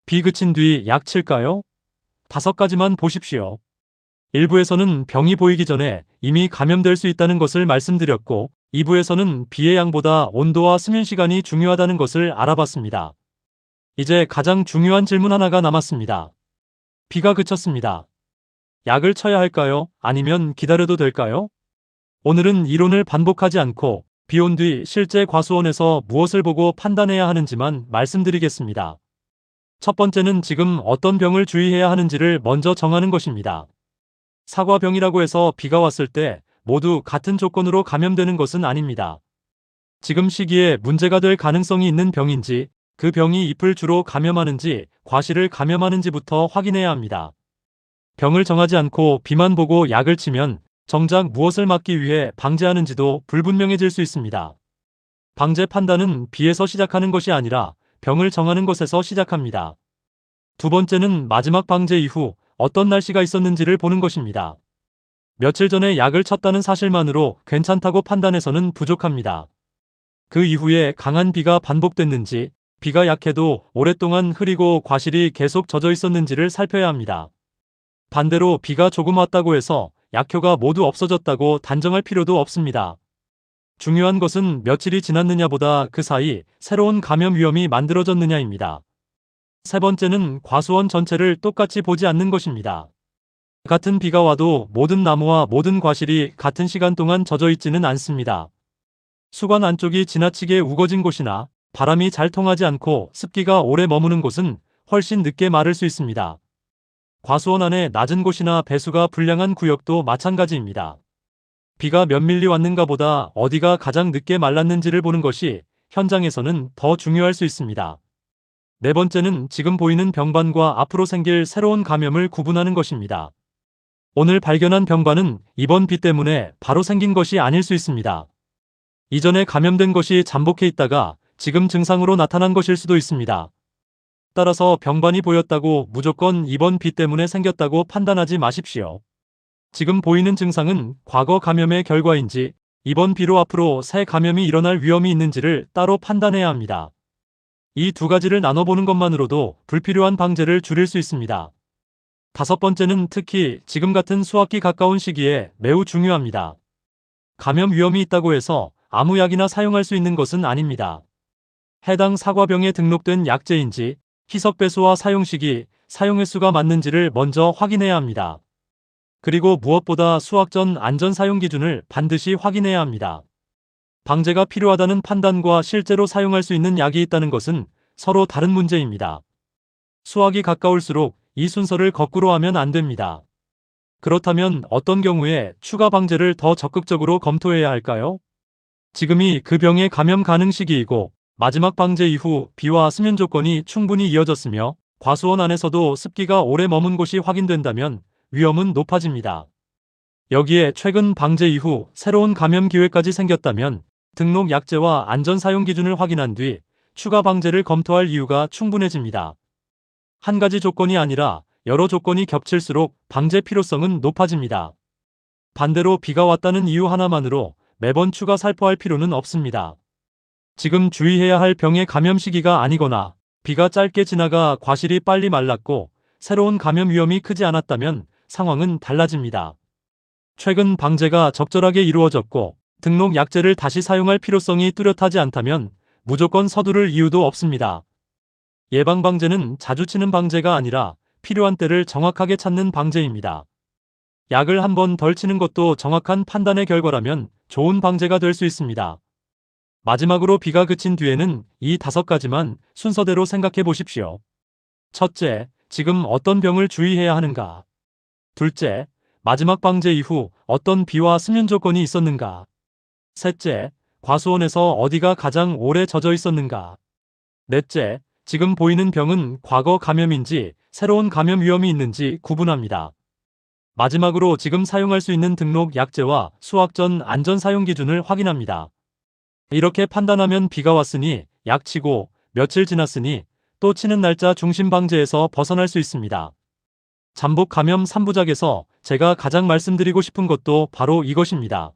비 그친 뒤 약 칠까요? 5가지만 보십시오. 일부에서는 병이 보이기 전에 이미 감염될 수 있다는 것을 말씀드렸고, 2부에서는 비의 양보다 온도와 수면 시간이 중요하다는 것을 알아봤습니다. 이제 가장 중요한 질문 하나가 남았습니다. 비가 그쳤습니다. 약을 쳐야 할까요? 아니면 기다려도 될까요? 오늘은 이론을 반복하지 않고 비 온 뒤 실제 과수원에서 무엇을 보고 판단해야 하는지만 말씀드리겠습니다. 첫 번째는 지금 어떤 병을 주의해야 하는지를 먼저 정하는 것입니다. 사과병이라고 해서 비가 왔을 때 모두 같은 조건으로 감염되는 것은 아닙니다. 지금 시기에 문제가 될 가능성이 있는 병인지, 그 병이 잎을 주로 감염하는지, 과실을 감염하는지부터 확인해야 합니다. 병을 정하지 않고 비만 보고 약을 치면 정작 무엇을 막기 위해 방제하는지도 불분명해질 수 있습니다. 방제 판단은 비에서 시작하는 것이 아니라 병을 정하는 것에서 시작합니다. 두 번째는 마지막 방제 이후 어떤 날씨가 있었는지를 보는 것입니다. 며칠 전에 약을 쳤다는 사실만으로 괜찮다고 판단해서는 부족합니다. 그 이후에 강한 비가 반복됐는지, 비가 약해도 오랫동안 흐리고 과실이 계속 젖어 있었는지를 살펴야 합니다. 반대로 비가 조금 왔다고 해서 약효가 모두 없어졌다고 단정할 필요도 없습니다. 중요한 것은 며칠이 지났느냐보다 그 사이 새로운 감염 위험이 만들어졌느냐입니다. 세 번째는 과수원 전체를 똑같이 보지 않는 것입니다. 같은 비가 와도 모든 나무와 모든 과실이 같은 시간 동안 젖어 있지는 않습니다. 수관 안쪽이 지나치게 우거진 곳이나 바람이 잘 통하지 않고 습기가 오래 머무는 곳은 훨씬 늦게 마를 수 있습니다. 과수원 안에 낮은 곳이나 배수가 불량한 구역도 마찬가지입니다. 비가 몇 밀리 왔는가 보다 어디가 가장 늦게 말랐는지를 보는 것이 현장에서는 더 중요할 수 있습니다. 네 번째는 지금 보이는 병반과 앞으로 생길 새로운 감염을 구분하는 것입니다. 오늘 발견한 병반은 이번 비 때문에 바로 생긴 것이 아닐 수 있습니다. 이전에 감염된 것이 잠복해 있다가 지금 증상으로 나타난 것일 수도 있습니다. 따라서 병반이 보였다고 무조건 이번 비 때문에 생겼다고 판단하지 마십시오. 지금 보이는 증상은 과거 감염의 결과인지 이번 비로 앞으로 새 감염이 일어날 위험이 있는지를 따로 판단해야 합니다. 이 두 가지를 나눠보는 것만으로도 불필요한 방제를 줄일 수 있습니다. 다섯 번째는 특히 지금 같은 수확기 가까운 시기에 매우 중요합니다. 감염 위험이 있다고 해서 아무 약이나 사용할 수 있는 것은 아닙니다. 해당 사과병에 등록된 약제인지, 희석 배수와 사용 시기, 사용 횟수가 맞는지를 먼저 확인해야 합니다. 그리고 무엇보다 수확 전 안전 사용 기준을 반드시 확인해야 합니다. 방제가 필요하다는 판단과 실제로 사용할 수 있는 약이 있다는 것은 서로 다른 문제입니다. 수확이 가까울수록 이 순서를 거꾸로 하면 안 됩니다. 그렇다면 어떤 경우에 추가 방제를 더 적극적으로 검토해야 할까요? 지금이 그 병의 감염 가능 시기이고, 마지막 방제 이후 비와 수면 조건이 충분히 이어졌으며 과수원 안에서도 습기가 오래 머문 곳이 확인된다면 위험은 높아집니다. 여기에 최근 방제 이후 새로운 감염 기회까지 생겼다면 등록 약제와 안전 사용 기준을 확인한 뒤 추가 방제를 검토할 이유가 충분해집니다. 한 가지 조건이 아니라 여러 조건이 겹칠수록 방제 필요성은 높아집니다. 반대로 비가 왔다는 이유 하나만으로 매번 추가 살포할 필요는 없습니다. 지금 주의해야 할 병의 감염 시기가 아니거나 비가 짧게 지나가 과실이 빨리 말랐고 새로운 감염 위험이 크지 않았다면 상황은 달라집니다. 최근 방제가 적절하게 이루어졌고 등록 약제를 다시 사용할 필요성이 뚜렷하지 않다면 무조건 서두를 이유도 없습니다. 예방 방제는 자주 치는 방제가 아니라 필요한 때를 정확하게 찾는 방제입니다. 약을 한 번 덜 치는 것도 정확한 판단의 결과라면 좋은 방제가 될 수 있습니다. 마지막으로 비가 그친 뒤에는 이 5가지만 순서대로 생각해 보십시오. 첫째, 지금 어떤 병을 주의해야 하는가? 둘째, 마지막 방제 이후 어떤 비와 수면 조건이 있었는가? 셋째, 과수원에서 어디가 가장 오래 젖어 있었는가? 넷째, 지금 보이는 병은 과거 감염인지 새로운 감염 위험이 있는지 구분합니다. 마지막으로 지금 사용할 수 있는 등록 약제와 수확 전 안전 사용 기준을 확인합니다. 이렇게 판단하면 비가 왔으니 약 치고 며칠 지났으니 또 치는 날짜 중심 방제에서 벗어날 수 있습니다. 잠복 감염 3부작에서 제가 가장 말씀드리고 싶은 것도 바로 이것입니다.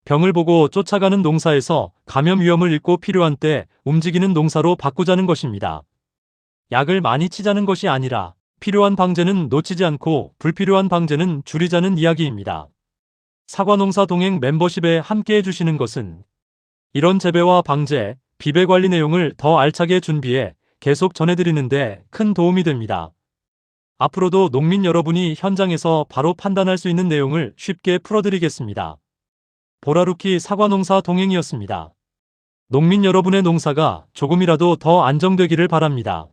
병을 보고 쫓아가는 농사에서 감염 위험을 읽고 필요한 때 움직이는 농사로 바꾸자는 것입니다. 약을 많이 치자는 것이 아니라 필요한 방제는 놓치지 않고 불필요한 방제는 줄이자는 이야기입니다. 사과농사 동행 멤버십에 함께 해주시는 것은 이런 재배와 방제, 비배 관리 내용을 더 알차게 준비해 계속 전해드리는데 큰 도움이 됩니다. 앞으로도 농민 여러분이 현장에서 바로 판단할 수 있는 내용을 쉽게 풀어드리겠습니다. 보라루키 사과농사 동행이었습니다. 농민 여러분의 농사가 조금이라도 더 안정되기를 바랍니다.